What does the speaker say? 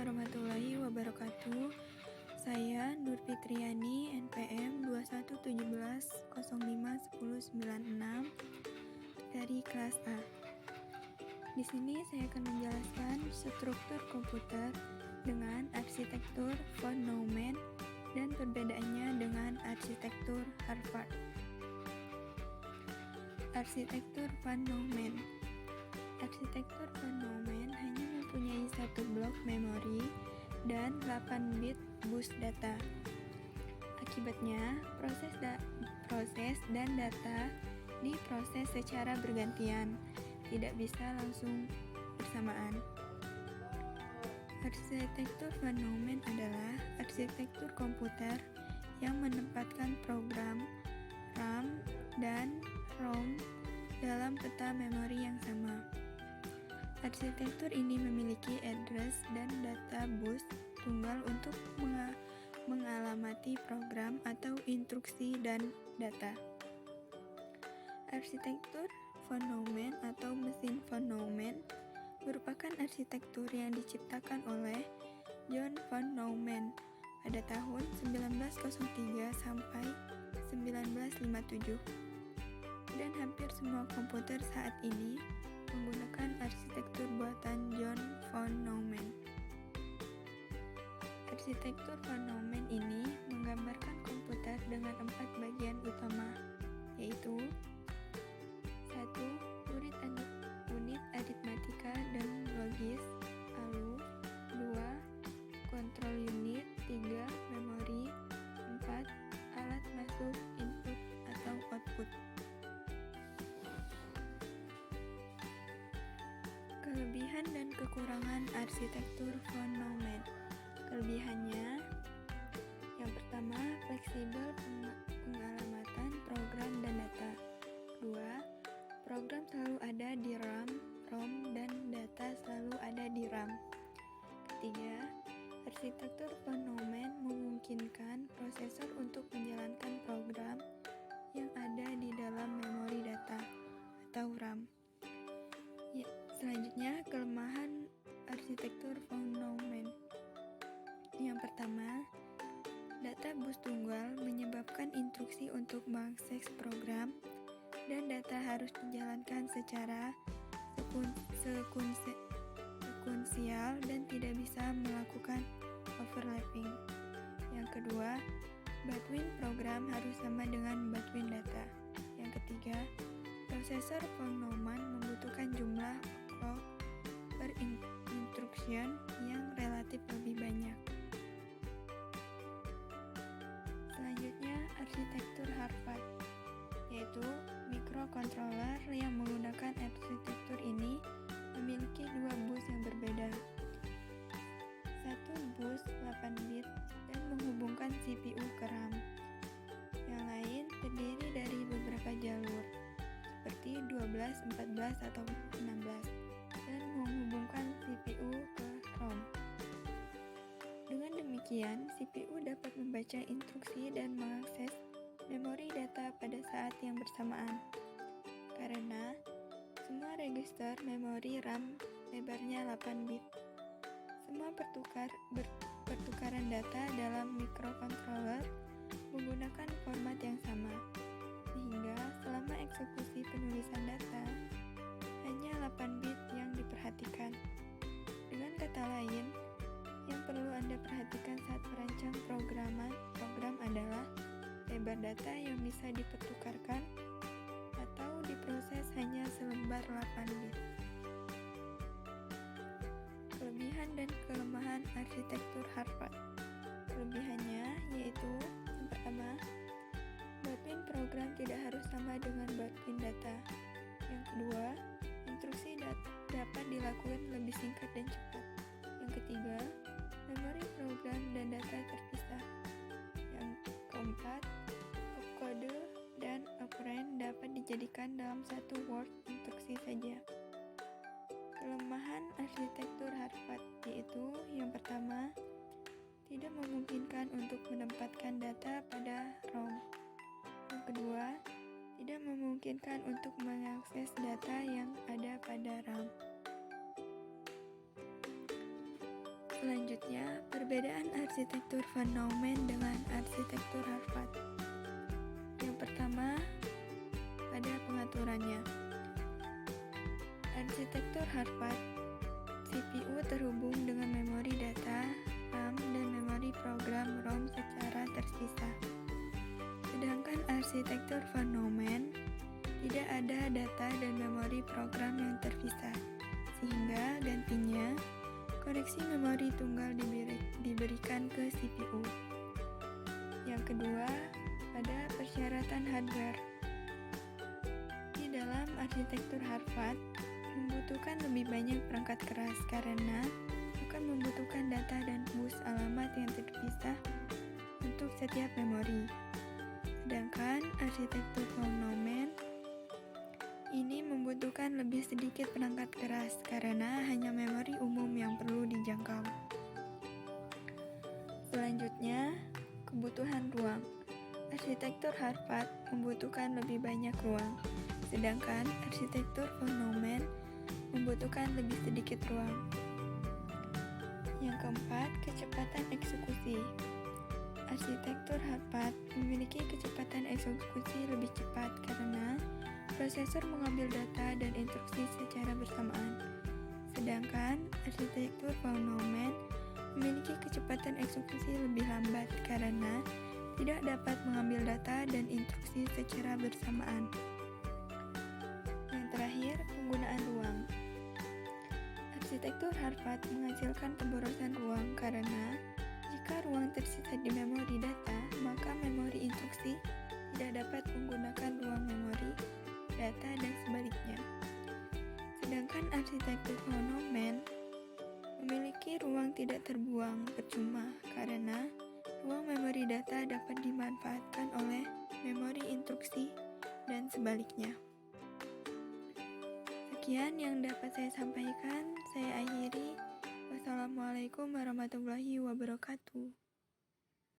warahmatullahi wabarakatuh. Saya Nur Fitriani, NPM 2117051096 dari kelas A. Di sini saya akan menjelaskan struktur komputer dengan arsitektur von Neumann dan perbedaannya dengan arsitektur Harvard. Arsitektur von Neumann. Arsitektur von Neumann hanya mempunyai satu blok memori dan 8 bit bus data. Akibatnya, proses dan data diproses secara bergantian, tidak bisa langsung bersamaan. Arsitektur von Neumann adalah arsitektur komputer yang menempatkan program, RAM, dan ROM dalam peta memori yang sama. Arsitektur ini memiliki address dan data bus tunggal untuk mengalamati program atau instruksi dan data. Arsitektur von Neumann atau mesin von Neumann merupakan arsitektur yang diciptakan oleh John von Neumann pada tahun 1903 sampai 1957. Dan hampir semua komputer saat ini menggunakan arsitektur buatan John von Neumann. Arsitektur von Neumann ini menggambarkan komputer dengan 4 bagian utama, yaitu 1. Unit aritmatika dan logis, lalu 2. Kontrol unit, 3. Memori, 4. Alat masuk, input atau output. Kelebihan dan kekurangan arsitektur von Neumann. Kelebihannya, yang pertama, fleksibel pengalamatan program dan data. Kedua, program selalu ada di RAM, ROM, dan data selalu ada di RAM. Ketiga, arsitektur von Neumann memungkinkan prosesor untuk menjalankan program yang ada di dalam memori data atau RAM. Selanjutnya, kelemahan arsitektur von Neumann. Yang pertama, data bus tunggal menyebabkan instruksi untuk mengakses program dan data harus dijalankan secara sekuensial dan tidak bisa melakukan overlapping. Yang kedua, Baldwin program harus sama dengan Baldwin data. Yang ketiga, prosesor von Neumann membutuhkan jumlah clock per instruction yang relatif lebih banyak. Selanjutnya, arsitektur Harvard, yaitu microcontroller yang menggunakan arsitektur ini memiliki 2 bus yang berbeda. Satu bus 8 bit dan menghubungkan CPU ke RAM. Yang lain terdiri dari beberapa jalur, seperti 12, 14, atau 16, dan menghubungkan CPU ke ROM. Dengan demikian, CPU dapat membaca instruksi dan mengakses memori data pada saat yang bersamaan. Karena semua register memori RAM lebarnya 8 bit. Semua pertukaran data dalam microcontroller menggunakan format yang sama, sehingga selama eksekusi penulisan data, hanya 8 bit yang diperhatikan. Dengan kata lain, yang perlu Anda perhatikan saat merancang program adalah lebar data yang bisa dipertukarkan atau diproses hanya selembar 8 bit. Kelebihan dan kelemahan arsitektur Harvard. Kelebihannya yaitu, yang pertama, Baldwin program tidak harus sama dengan Baldwin data. Yang kedua, instruksi dapat dilakukan lebih singkat dan cepat. Yang ketiga, memori program dan data terpisah. Yang keempat, opkode dan operand dapat dijadikan dalam satu word instruksi saja. Kelemahan arsitektur Harvard yaitu, yang pertama, tidak memungkinkan untuk menempatkan data pada ROM. Yang kedua, tidak memungkinkan untuk mengakses data yang ada pada RAM. Selanjutnya, perbedaan arsitektur Van Neumann dengan arsitektur Harvard. Yang pertama, pada pengaturannya. Arsitektur Harvard, CPU terhubung dengan memori data, RAM, dan memori program ROM secara terpisah. Sedangkan arsitektur Van Neumann, tidak ada data dan memori program yang terpisah, sehingga gantinya koneksi memori tunggal diberikan ke CPU. Yang kedua, pada persyaratan hardware. Di dalam arsitektur Harvard, membutuhkan lebih banyak perangkat keras karena akan membutuhkan data dan bus alamat yang terpisah untuk setiap memori. Sedangkan arsitektur Van Neumann ini membutuhkan lebih sedikit perangkat keras karena hanya memori umum yang perlu dijangkau. Selanjutnya, kebutuhan ruang. Arsitektur Harvard membutuhkan lebih banyak ruang, sedangkan arsitektur Van Neumann membutuhkan lebih sedikit ruang. Yang keempat, kecepatan eksekusi. Arsitektur Harvard memiliki kecepatan eksekusi lebih cepat karena prosesor mengambil data dan instruksi secara bersamaan. Sedangkan arsitektur Van Neumann memiliki kecepatan eksekusi lebih lambat karena tidak dapat mengambil data dan instruksi secara bersamaan. Yang terakhir, penggunaan ruang. Arsitektur Harvard menghasilkan pemborosan ruang karena jika ruang tersisa di memori data, maka memori instruksi tidak dapat menggunakan ruang memori data dan sebaliknya. Sedangkan arsitektur Van Neumann memiliki ruang tidak terbuang percuma karena ruang memori data dapat dimanfaatkan oleh memori instruksi dan sebaliknya. Sekian yang dapat saya sampaikan. Saya akhiri. Wassalamualaikum warahmatullahi wabarakatuh.